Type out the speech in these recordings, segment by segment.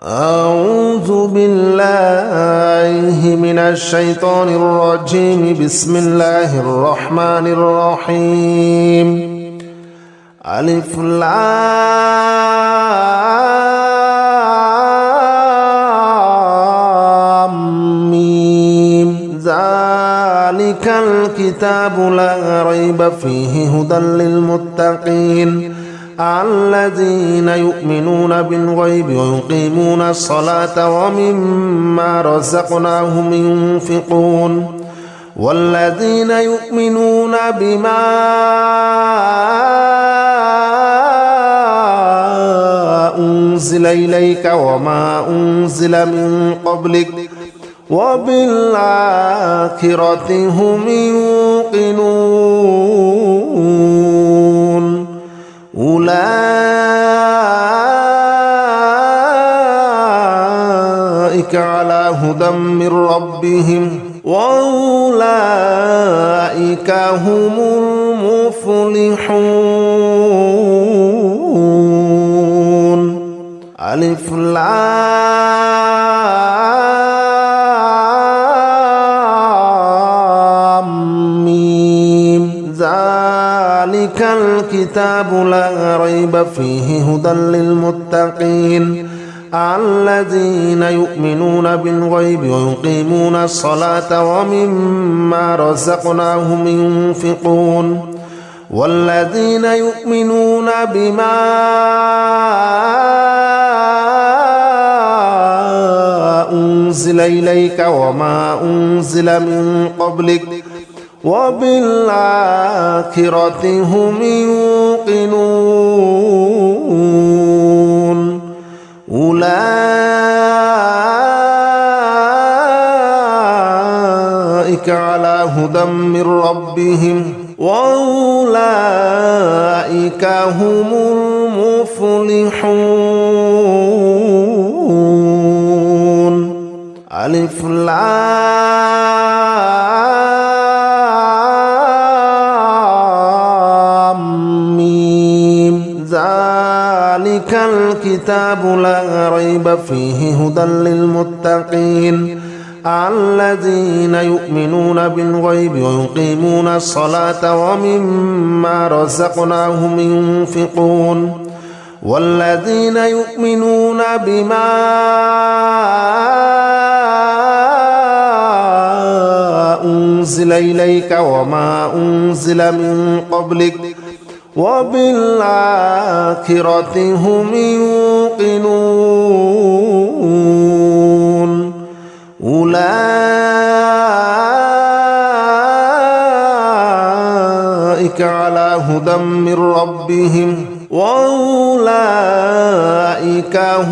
أعوذ بالله من الشيطان الرجيم. بسم الله الرحمن الرحيم. ألف لام ميم. ذلك الكتاب لا ريب فيه هدى للمتقين الذين يؤمنون بالغيب ويقيمون الصلاة ومما رزقناهم ينفقون والذين يؤمنون بما أنزل إليك وما أنزل من قبلك وبالآخرة هم يوقنون أولئك على هدى من ربهم وأولئك هم المفلحون. ألف لام ميم. ذلك الكتاب لا ريب فيه هدى للمتقين الذين يؤمنون بالغيب ويقيمون الصلاة ومما رزقناهم ينفقون والذين يؤمنون بما أنزل إليك وما أنزل من قبلك وبالآخرة هم يوقنون أولئك على هدى من ربهم وأولئك هم المفلحون. ألف لام ميم. ذلك الكتاب لا ريب فيه هدى للمتقين الذين يؤمنون بالغيب ويقيمون الصلاة ومما رزقناهم ينفقون والذين يؤمنون بما أنزل إليك وما أنزل من قبلك وبالآخرة هم يوقنون أولئك على هدى من ربهم وأولئك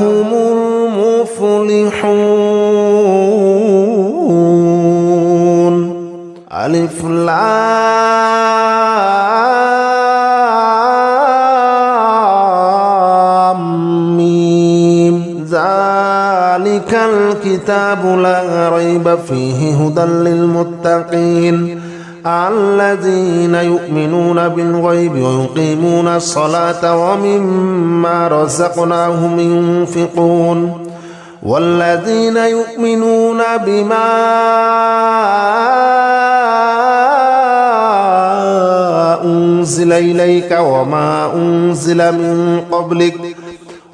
هم المفلحون. ألف لام ميم. ذلك الكتاب لا ريب فيه هدى للمتقين الذين يؤمنون بالغيب ويقيمون الصلاة ومما رزقناهم ينفقون والذين يؤمنون بما أنزل إليك وما أنزل من قبلك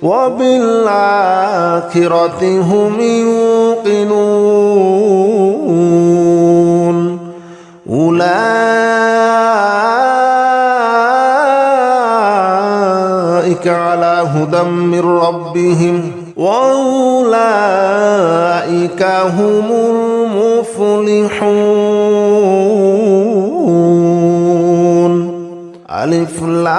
وبالآخرة هم يوقنون أولئك على هدى من ربهم وأولئك هم المفلحون. ألف لام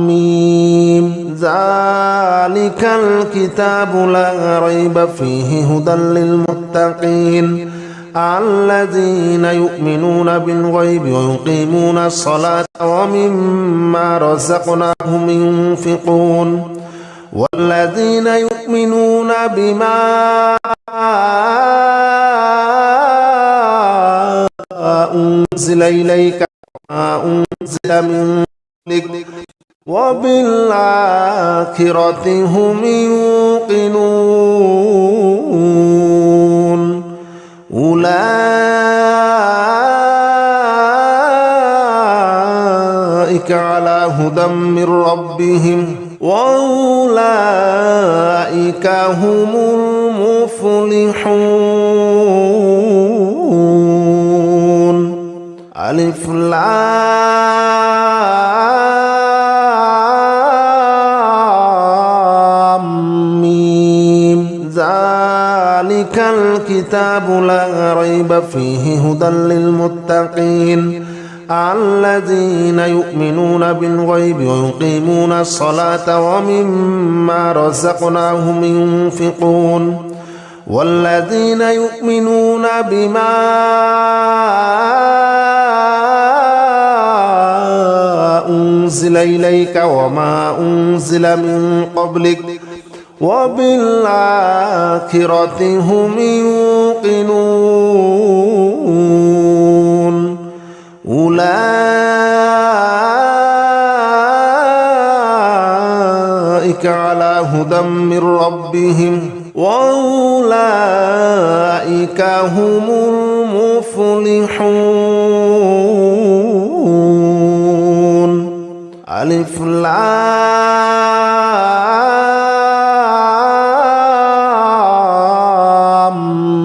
ميم. ذلك الكتاب لا ريب فيه هدى للمتقين الذين يؤمنون بالغيب ويقيمون الصلاة ومما رزقناهم ينفقون والذين يؤمنون بما أنزل إليك وما أنزل من وبالآخرة هم يوقنون أولئك على هدى من ربهم وأولئك هم المفلحون. ألف لام ميم ذلك الكتاب لا ريب فيه هدى للمتقين الذين يؤمنون بالغيب ويقيمون الصلاة ومما رزقناهم ينفقون والذين يؤمنون بما أنزل إليك وما أنزل من قبلك وبالآخرة هم يوقنون أولئك على هدى من ربهم وأولئك هم المفلحون. ألف لام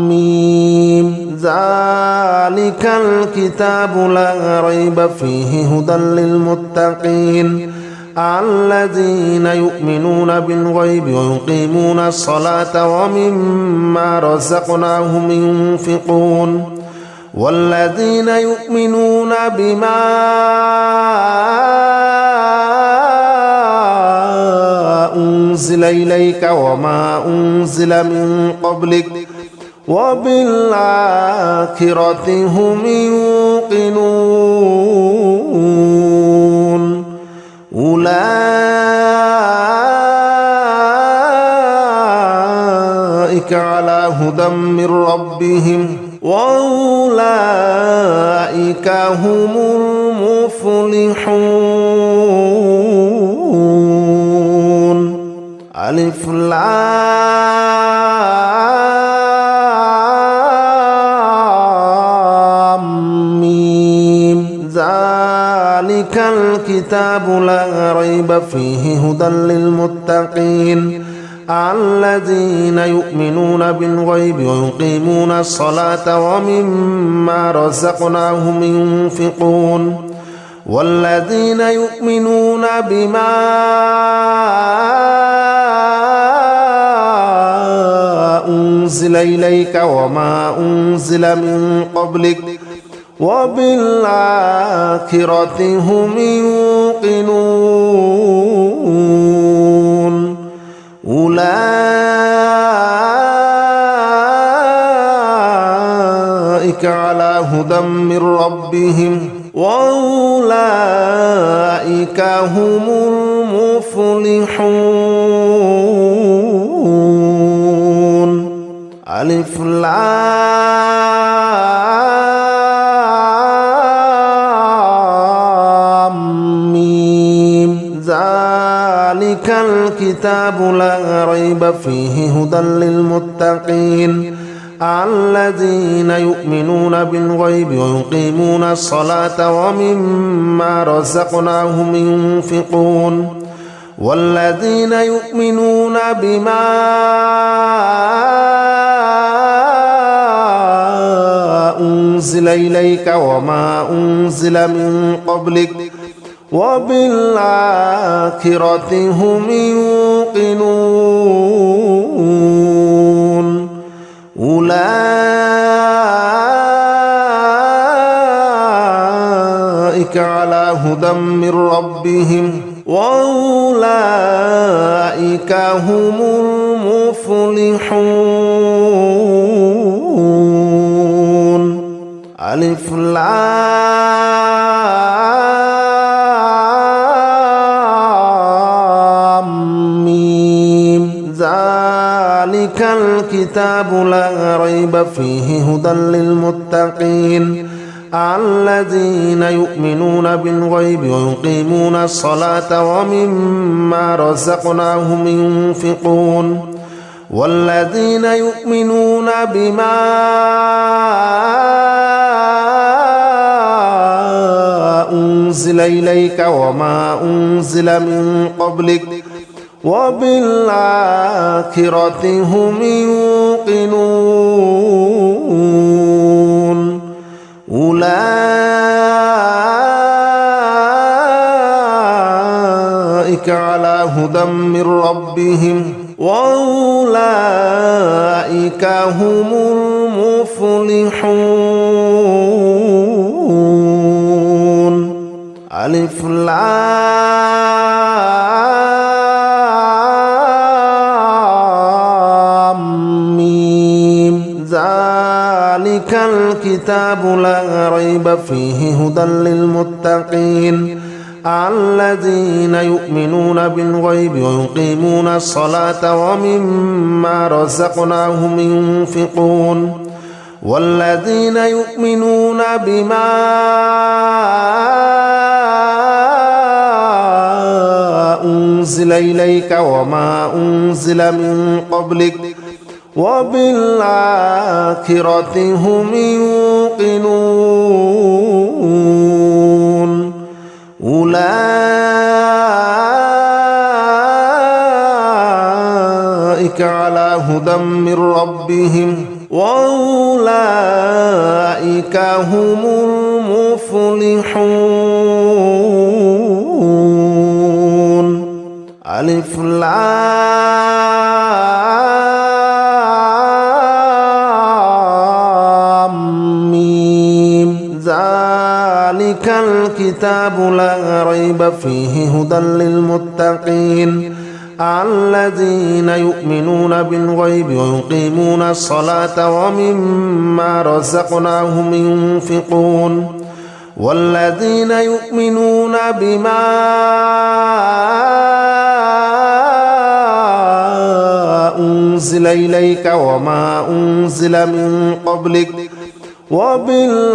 ميم ذلك الكتاب لا ريب فيه هدى للمتقين الذين يؤمنون بالغيب ويقيمون الصلاة ومما رزقناهم ينفقون والذين يؤمنون بما أنزل إليك وما أنزل من قبلك وبالآخرة هم يوقنون أولئك على هدى من ربهم وأولئك هم المفلحون. ألف لام ميم ذلك الكتاب لا ريب فيه هدى للمتقين الذين يؤمنون بالغيب ويقيمون الصلاة ومما رزقناهم ينفقون والذين يؤمنون بما أنزل إليك وما أنزل من قبلك وبالآخرة هم يوقنون أولئك على هدى من ربهم وأولئك هم المفلحون. ألف لام ميم ذلك الكتاب لا ريب فيه هدى للمتقين الذين يؤمنون بالغيب ويقيمون الصلاة ومما رزقناهم ينفقون والذين يؤمنون بما أنزل إليك وما أنزل من قبلك وبالآخرة هم يوقنون أولئك على هدى من ربهم وأولئك هم المفلحون. ألف لام ميم ذلك الكتاب لا ريب فيه هدى للمتقين الذين يؤمنون بالغيب ويقيمون الصلاة ومما رزقناهم ينفقون والذين يؤمنون بما أنزل إليك وما أنزل من قبلك وبالآخرة هم يوقنون أولئك على هدى من ربهم وأولئك هم المفلحون. ألف لام ميم ذلك الكتاب لا ريب فيه هدى للمتقين الذين يؤمنون بالغيب ويقيمون الصلاة ومما رزقناهم ينفقون والذين يؤمنون بما أنزل إليك وما أنزل من قبلك وبالآخرة هم يوقنون أولئك على هدى من ربهم وأولئك هم المفلحون. ألف لام ميم ذلك الكتاب لا ريب فيه هدى للمتقين الذين يؤمنون بالغيب ويقيمون الصلاة ومما رزقناهم ينفقون والذين يؤمنون بما أنزل إليك وما أنزل من قبلك وبالآخرة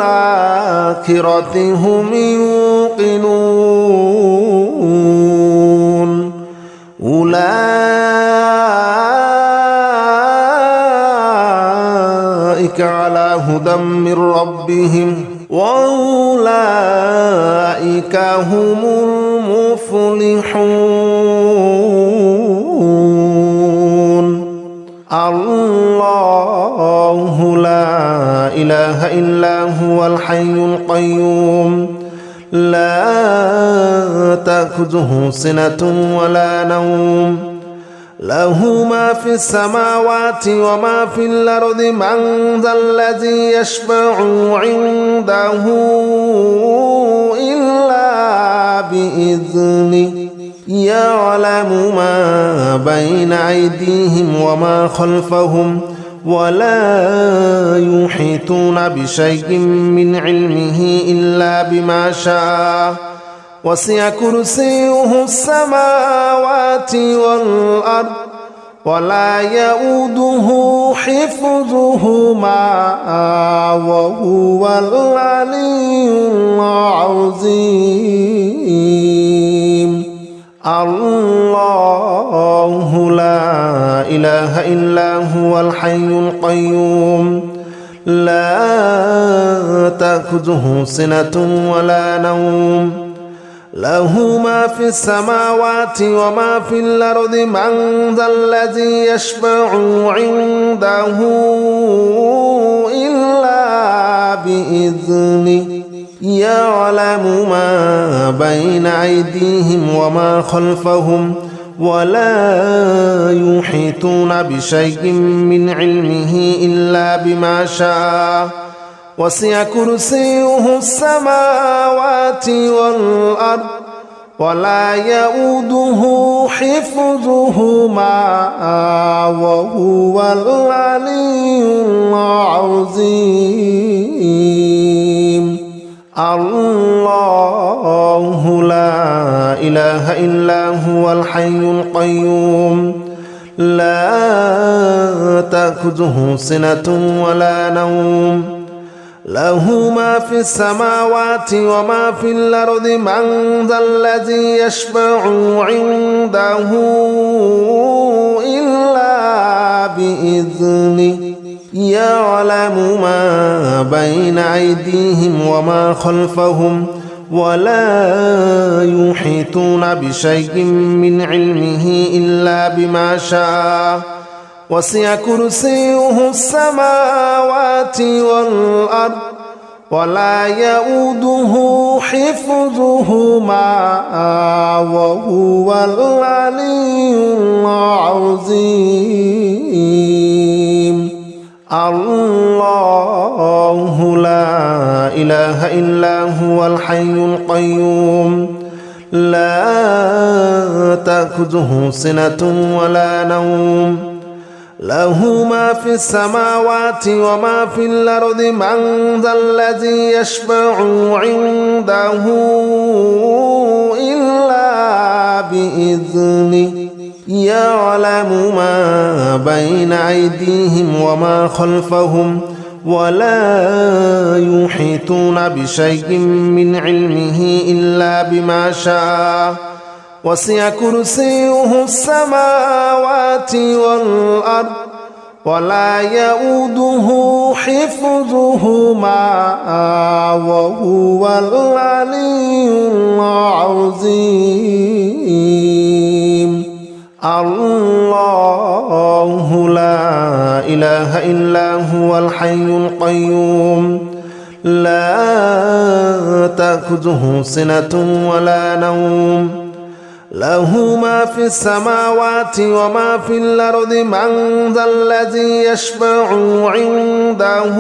هم يوقنون أولئك على هدى من ربهم وأولئك هم المفلحون. الله لا إله إلا هو الحي القيوم لا تأخذه سنة ولا نوم له ما في السماوات وما في الأرض من ذا الذي يشفع عنده إلا بإذنه يعلم ما بين أيديهم وما خلفهم ولا يحيطون بشيء من علمه إلا بما شاء وسع كرسيه السماوات والأرض ولا يؤوده حفظهما وهو العلي العظيم. الله لا إله إلا هو الحي القيوم لا تأخذه سنة ولا نوم له ما في السماوات وما في الأرض من ذا الذي يشفع عنده إلا بإذنه يعلم ما بين أيديهم وما خلفهم ولا يحيطون بشيء من علمه إلا بما شاء وسع كرسيه السماوات والأرض ولا يؤوده حفظهما وهو العلي العظيم. الله لا إله إلا هو الحي القيوم لا تأخذه سنة ولا نوم له ما في السماوات وما في الأرض من ذا الذي يشفع عنده إلا بإذنه يعلم ما بين أيديهم وما خلفهم ولا يحيطون بشيء من علمه إلا بما شاء وسع كرسيه السماوات والأرض ولا يؤوده حفظهما وهو العلي العظيم الله لا إله إلا هو الحي القيوم لا تأخذه سنة ولا نوم له ما في السماوات وما في الأرض من ذا الذي يشفع عنده إلا بإذنه يعلم ما بين أيديهم وما خلفهم ولا يحيطون بشيء من علمه إلا بما شاء وسع كرسيه السماوات والأرض ولا يؤوده حفظهما وهو العلي العظيم الله لا إله إلا هو الحي القيوم لا تأخذه سنة ولا نوم له ما في السماوات وما في الأرض من ذا الذي يشفع عنده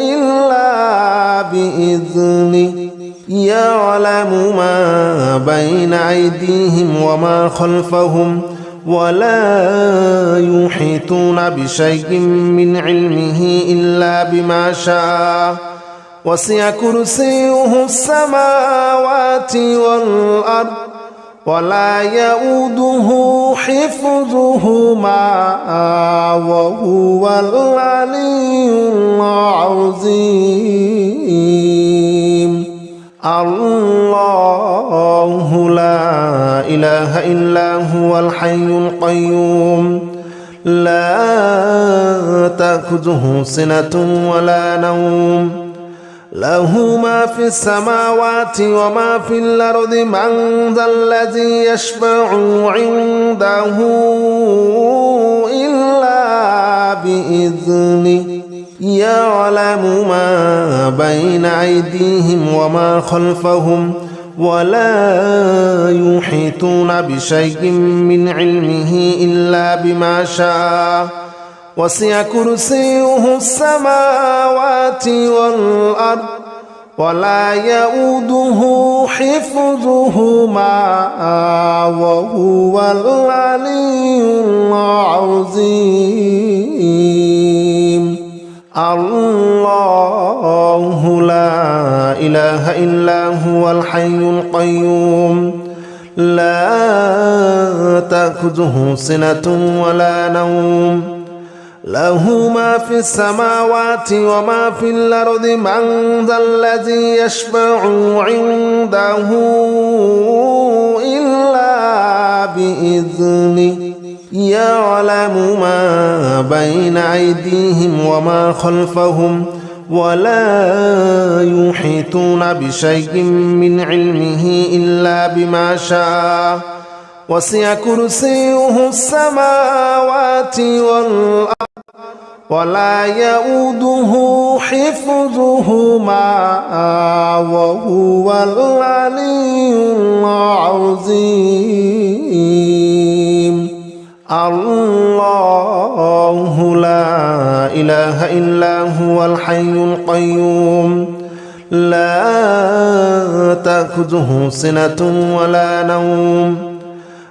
إلا بإذنه يعلم ما بين أيديهم وما خلفهم ولا يحيطون بشيء من علمه إلا بما شاء وسع كرسيه السماوات والأرض ولا يؤوده حفظهما وهو العلي العظيم الله لا إله إلا هو الحي القيوم لا تأخذه سنة ولا نوم له ما في السماوات وما في الأرض من ذا الذي يشفع عنده إلا بإذنه يعلم ما بين أيديهم وما خلفهم ولا يحيطون بشيء من علمه إلا بما شاء وسع كرسيه السماوات والأرض ولا يؤوده حفظهما وهو العلي العظيم الله لا إله إلا هو الحي القيوم لا تأخذه سنة ولا نوم له ما في السماوات وما في الأرض من ذا الذي يشفع عنده إلا بإذنه يعلم ما بين أيديهم وما خلفهم ولا يحيطون بشيء من علمه إلا بما شاء وسع كرسيه السماوات والأرض ولا يؤوده حفظهما وهو العلي العظيم الله لا إله إلا هو الحي القيوم لا تأخذه سنة ولا نوم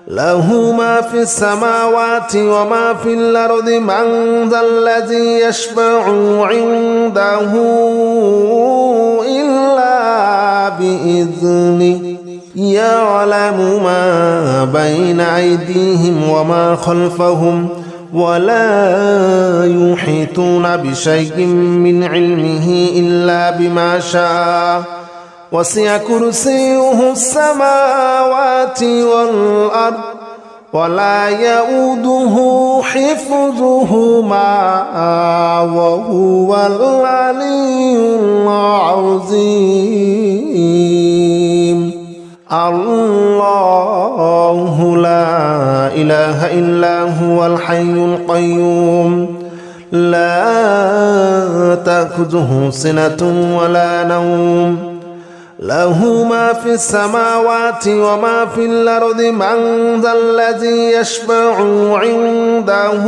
له ما في السماوات وما في الأرض من ذا الذي يشفع عنده إلا بإذنه يعلم ما بين أيديهم وما خلفهم ولا يحيطون بشيء من علمه إلا بما شاء وسع كرسيه السماوات والأرض ولا يؤوده حفظهما وهو العلي العظيم الله لا إله إلا هو الحي القيوم لا تأخذه سنة ولا نوم له ما في السماوات وما في الأرض من ذا الذي يشفع عنده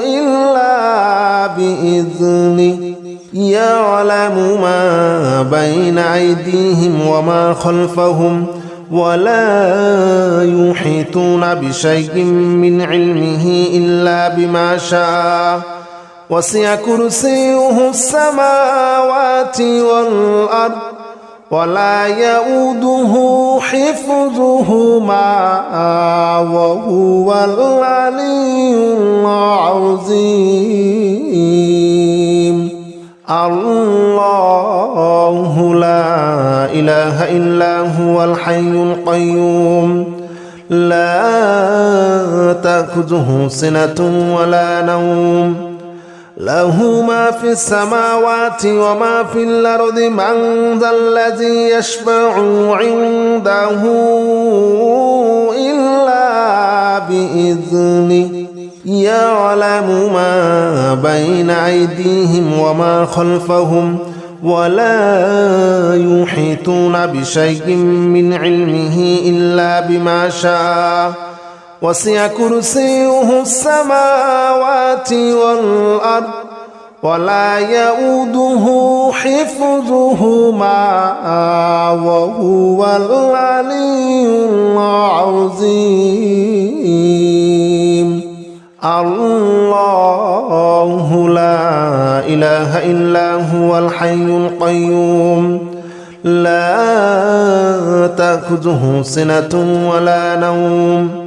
إلا بإذنه يعلم ما بين أيديهم وما خلفهم ولا يحيطون بشيء من علمه إلا بما شاء وسع كرسيه السماوات والأرض ولا يؤوده حفظهما وهو العلي العظيم الله لا إله إلا هو الحي القيوم لا تأخذه سنة ولا نوم له ما في السماوات وما في الأرض من ذا الذي يشفع عنده إلا بإذنه يعلم ما بين أيديهم وما خلفهم ولا يحيطون بشيء من علمه إلا بما شاء وسع كرسيه السماوات والأرض ولا يؤوده حفظهما وهو العلي العظيم الله لا إله إلا هو الحي القيوم لا تأخذه سنة ولا نوم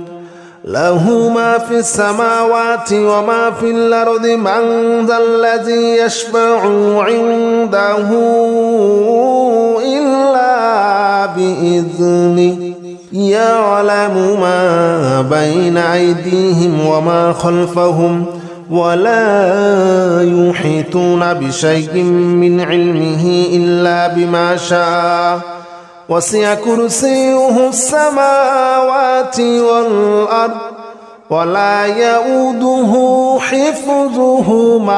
له ما في السماوات وما في الأرض من ذا الذي يشفع عنده إلا بإذنه يعلم ما بين أيديهم وما خلفهم ولا يحيطون بشيء من علمه إلا بما شاء وسع كرسيه السماوات والأرض ولا يؤوده حفظهما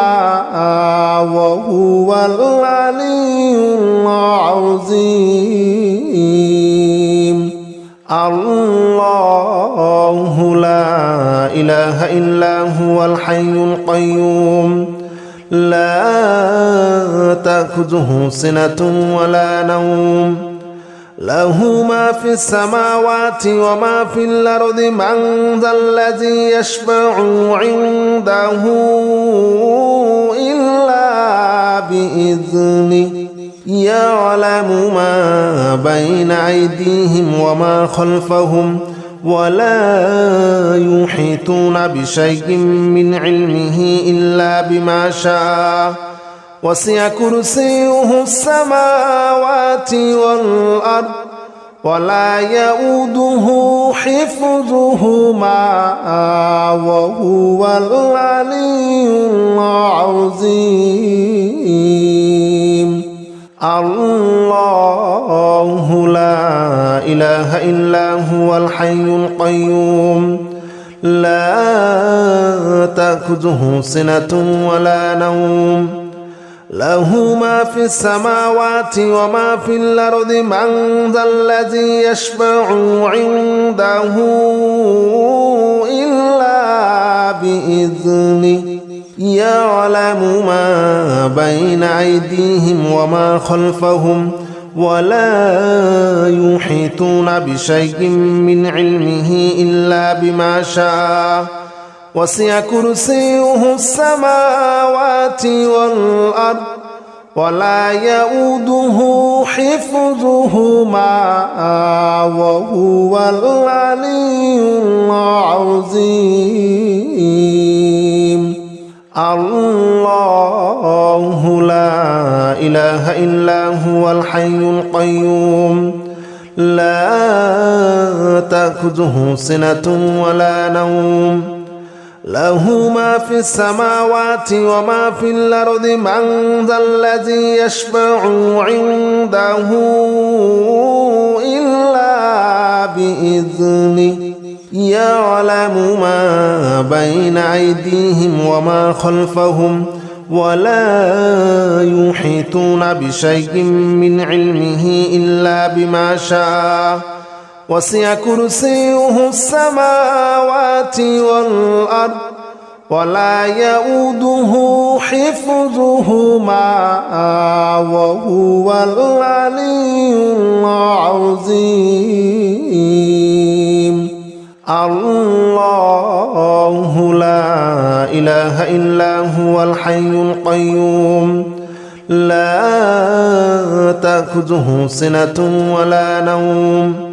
وهو العلي العظيم الله لا إله إلا هو الحي القيوم لا تأخذه سنة ولا نوم له ما في السماوات وما في الأرض من ذا الذي يشفع عنده إلا بإذنه يعلم ما بين أيديهم وما خلفهم ولا يحيطون بشيء من علمه إلا بما شاء وسع كرسيه السماوات والأرض ولا يؤوده حفظهما وهو العلي العظيم الله لا إله إلا هو الحي القيوم لا تأخذه سنة ولا نوم له ما في السماوات وما في الأرض من ذا الذي يشفع عنده إلا بإذنه يعلم ما بين أيديهم وما خلفهم ولا يحيطون بشيء من علمه إلا بما شاء وسع كرسيه السماوات والأرض ولا يؤوده حفظهما وهو العلي العظيم الله لا إله إلا هو الحي القيوم لا تأخذه سنة ولا نوم له ما في السماوات وما في الأرض من ذا الذي يشفع عنده إلا بإذنه يعلم ما بين أيديهم وما خلفهم ولا يحيطون بشيء من علمه إلا بما شاء وسع كرسيه السماوات والأرض ولا يؤوده حفظهما وهو العلي العظيم الله لا إله إلا هو الحي القيوم لا تأخذه سنة ولا نوم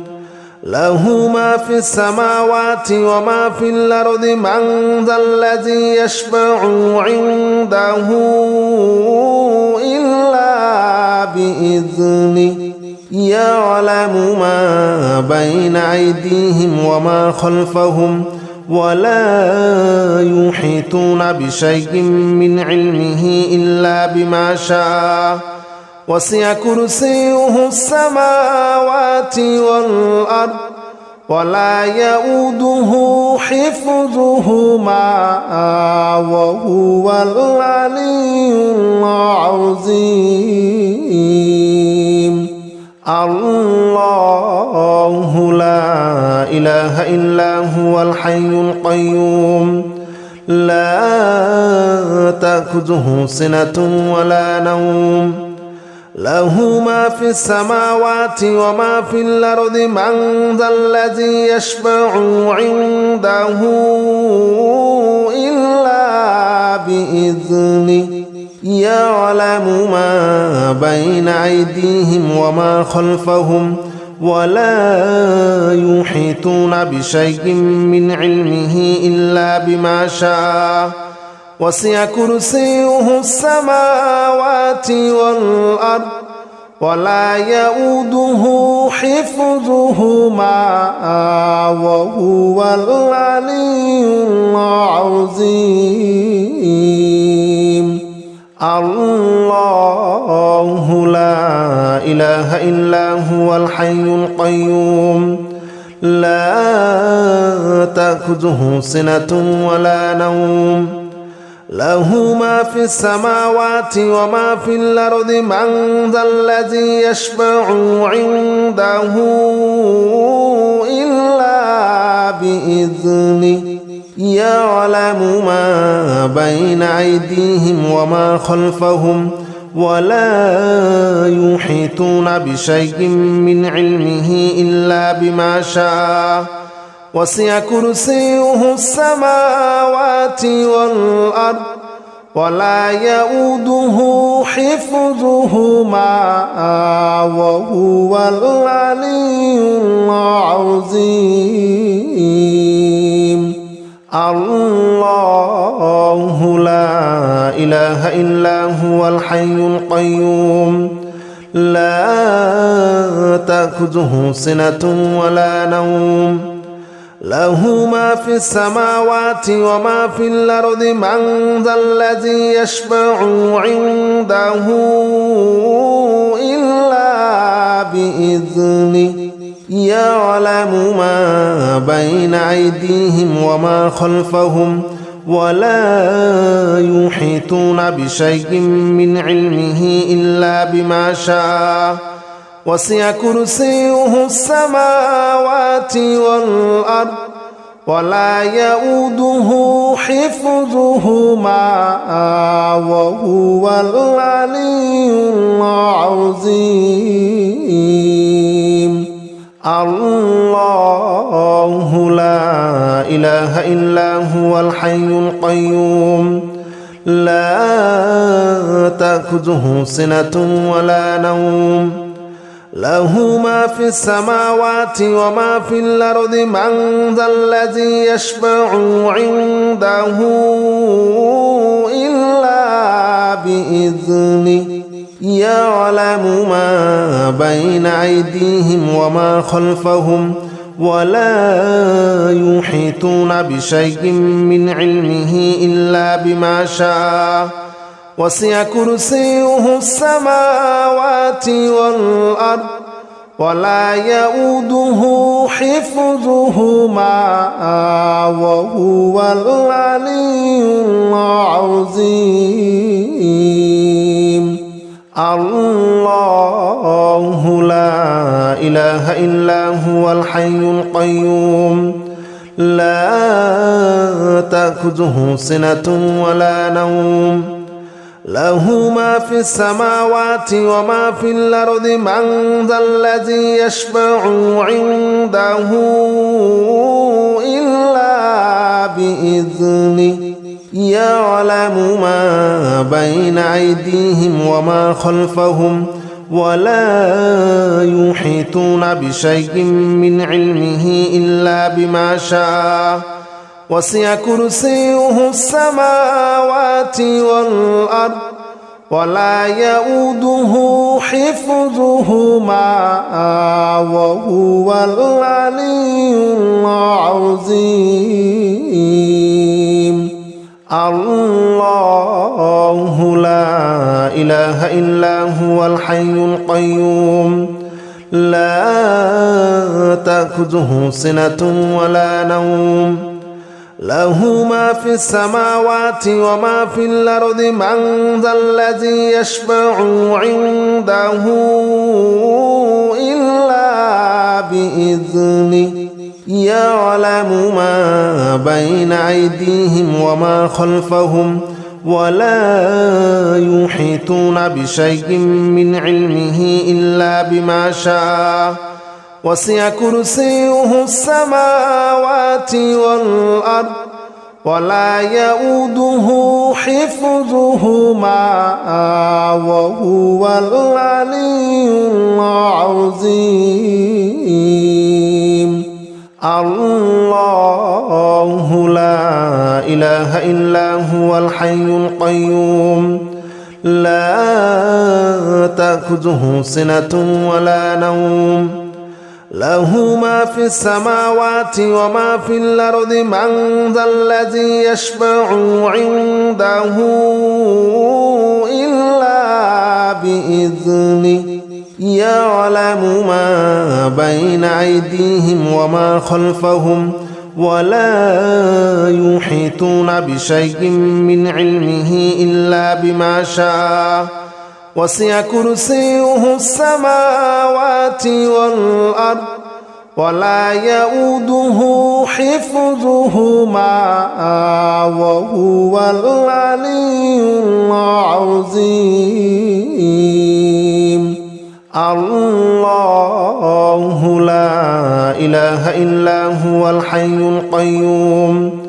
له ما في السماوات وما في الأرض من ذا الذي يشفع عنده إلا بإذنه يعلم ما بين أيديهم وما خلفهم ولا يحيطون بشيء من علمه إلا بما شاء وسع كرسيه السماوات والأرض ولا يؤوده حفظهما وهو العلي العظيم الله لا إله إلا هو الحي القيوم لا تأخذه سنة ولا نوم له ما في السماوات وما في الأرض من ذا الذي يشفع عنده إلا بإذنه يعلم ما بين أيديهم وما خلفهم ولا يحيطون بشيء من علمه إلا بما شاء وسع كرسيه السماوات والأرض ولا يؤوده حفظهما وهو العلي العظيم الله لا إله إلا هو الحي القيوم لا تأخذه سنة ولا نوم له ما في السماوات وما في الأرض من ذا الذي يشفع عنده إلا بإذنه يعلم ما بين أيديهم وما خلفهم ولا يحيطون بشيء من علمه إلا بما شاء وسع كرسيه السماوات والأرض ولا يؤوده حفظهما وهو العلي العظيم الله لا إله إلا هو الحي القيوم لا تأخذه سنة ولا نوم له ما في السماوات وما في الأرض من ذا الذي يشفع عنده إلا بإذنه يعلم ما بين أيديهم وما خلفهم ولا يحيطون بشيء من علمه إلا بما شاء وسع كرسيه السماوات والأرض ولا يؤوده حفظهما وهو العلي العظيم الله لا إله إلا هو الحي القيوم لا تأخذه سنة ولا نوم له ما في السماوات وما في الأرض من ذا الذي يشفع عنده إلا بإذنه يعلم ما بين أيديهم وما خلفهم ولا يحيطون بشيء من علمه إلا بما شاء وسع كرسيه السماوات والأرض ولا يؤوده حفظهما وهو العلي العظيم الله لا إله إلا هو الحي القيوم لا تأخذه سنة ولا نوم له ما في السماوات وما في الأرض من ذا الذي يشفع عنده إلا بإذنه يعلم ما بين أيديهم وما خلفهم ولا يحيطون بشيء من علمه إلا بما شاء وسع كرسيه السماوات والأرض ولا يؤوده حفظهما وهو العلي العظيم الله لا إله إلا هو الحي القيوم لا تأخذه سنة ولا نوم له ما في السماوات وما في الأرض من ذا الذي يشفع عنده إلا بإذنه يعلم ما بين أيديهم وما خلفهم ولا يحيطون بشيء من علمه إلا بما شاء وسع كرسيه السماوات والأرض ولا يؤوده حفظهما وهو العلي العظيم الله لا إله إلا هو الحي القيوم لا تأخذه سنة ولا نوم له ما في السماوات وما في الأرض من ذا الذي يشفع عنده إلا بإذنه يعلم ما بين أيديهم وما خلفهم ولا يحيطون بشيء من علمه إلا بما شاء وسع كرسيه السماوات والأرض ولا يؤوده حفظهما وهو العلي العظيم الله لا إله إلا هو الحي القيوم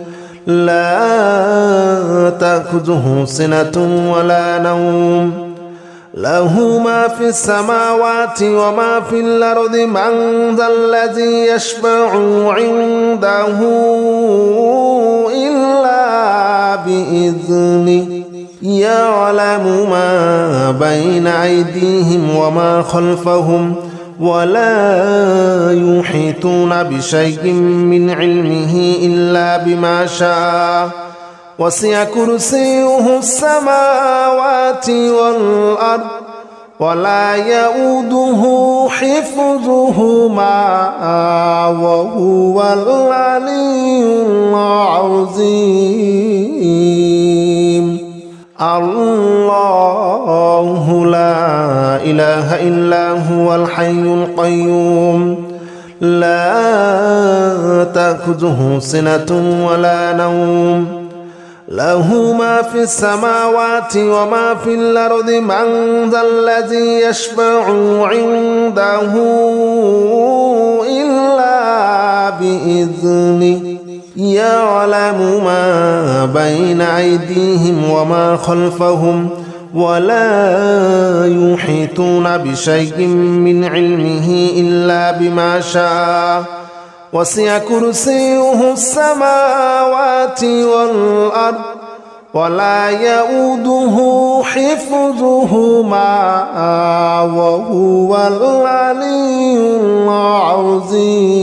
لا تأخذه سنة ولا نوم له ما في السماوات وما في الأرض من ذا الذي يشفع عنده إلا بإذنه يعلم ما بين أيديهم وما خلفهم ولا يحيطون بشيء من علمه إلا بما شاء وسع كرسيه السماوات والأرض ولا يؤوده حفظهما وهو العلي العظيم الله لا إله إلا هو الحي القيوم لا تأخذه سنة ولا نوم له ما في السماوات وما في الأرض من ذا الذي يشفع عنده إلا بإذنه يعلم ما بين أيديهم وما خلفهم ولا يحيطون بشيء من علمه إلا بما شاء وسع كرسيه السماوات والأرض ولا يؤوده حفظهما وهو العلي العظيم